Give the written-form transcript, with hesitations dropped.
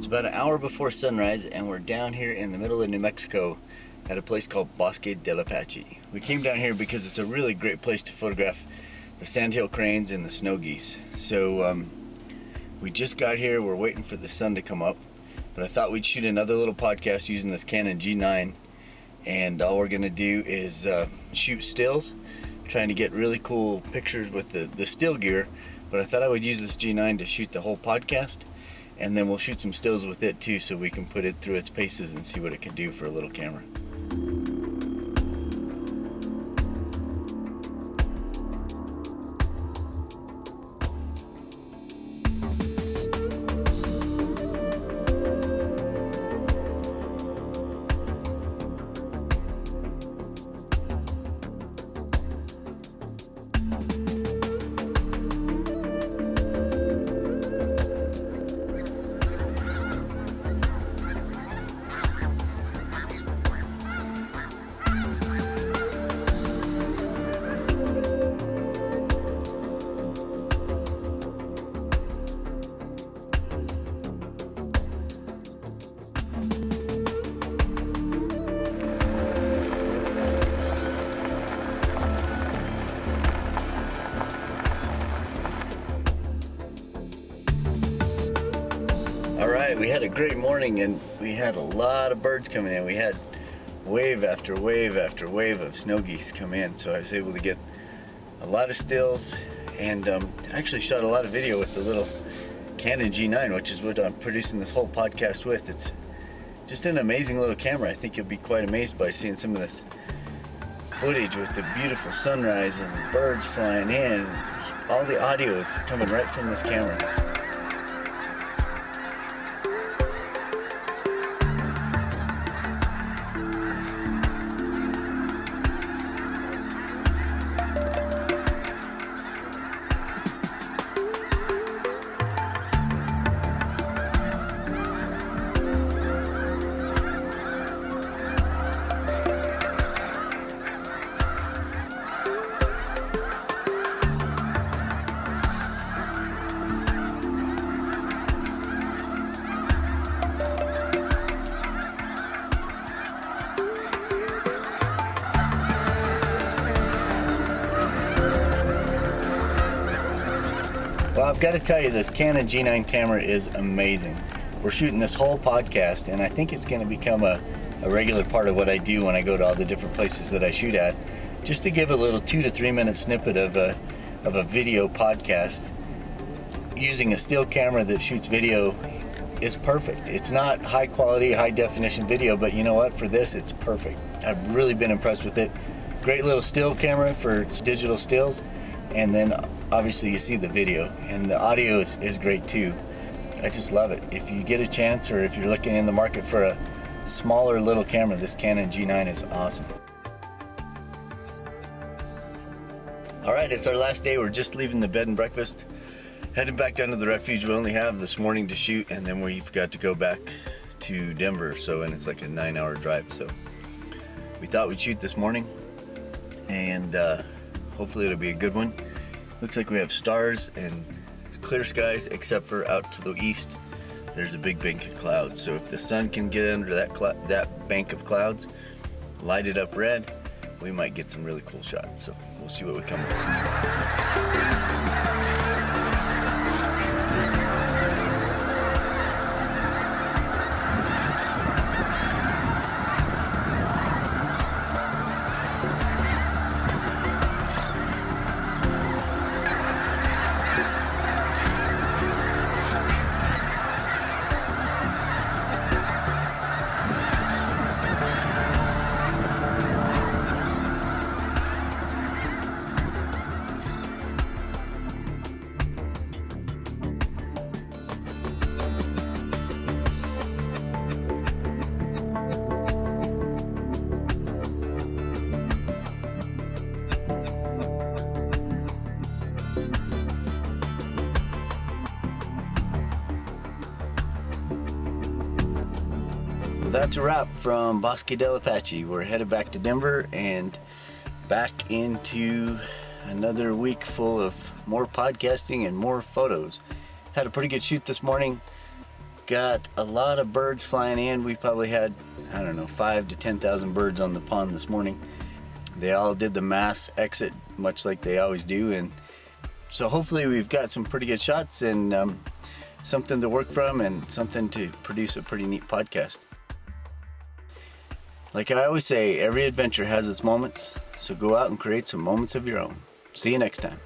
about an hour before sunrise, and we're down here in the middle of New Mexico at a place called Bosque del Apache. We came down here because it's a really great place to photograph the sandhill cranes and the snow geese. So we just got here, we're waiting for the sun to come up, but I thought we'd shoot another little podcast using this Canon G9, and all we're gonna do is shoot stills, trying to get really cool pictures with the still gear, but I thought I would use this G9 to shoot the whole podcast, and then we'll shoot some stills with it too, so we can put it through its paces and see what it can do for a little camera. Alright, we had a great morning and we had a lot of birds coming in. We had wave after wave after wave of snow geese come in, so I was able to get a lot of stills and actually shot a lot of video with the little Canon G9, which is what I'm producing this whole podcast with. It's just an amazing little camera. I think you'll be quite amazed by seeing some of this footage with the beautiful sunrise and the birds flying in. All the audio is coming right from this camera. Well, I've got to tell you, this Canon G9 camera is amazing. We're shooting this whole podcast, and I think it's going to become a regular part of what I do when I go to all the different places that I shoot at, just to give a little 2 to 3 minute snippet of a video podcast. Using a still camera that shoots video is perfect. It's not high quality, high definition video, but you know what? For this, it's perfect. I've really been impressed with it. Great little still camera for its digital stills, and then obviously you see the video, and the audio is great too. I just love it. If you get a chance, or if you're looking in the market for a smaller little camera, this Canon G9 is awesome. Alright, it's our last day. We're just leaving the bed and breakfast, heading back down to the Refuge. We only have this morning to shoot, and then we've got to go back to Denver, and it's like a 9-hour drive. So we thought we'd shoot this morning, and hopefully it'll be a good one. Looks like we have stars and it's clear skies, except for out to the east there's a big bank of clouds. So if the sun can get under that bank of clouds, light it up red, we might get some really cool shots. So we'll see what we come up with. That's a wrap from Bosque del Apache. We're headed back to Denver and back into another week full of more podcasting and more photos. Had a pretty good shoot this morning. got a lot of birds flying in. We probably had, I don't know, 5,000 to 10,000 birds on the pond this morning. They all did the mass exit, much like they always do, and so hopefully we've got some pretty good shots and something to work from and something to produce a pretty neat podcast. Like I always say, every adventure has its moments, so go out and create some moments of your own. See you next time.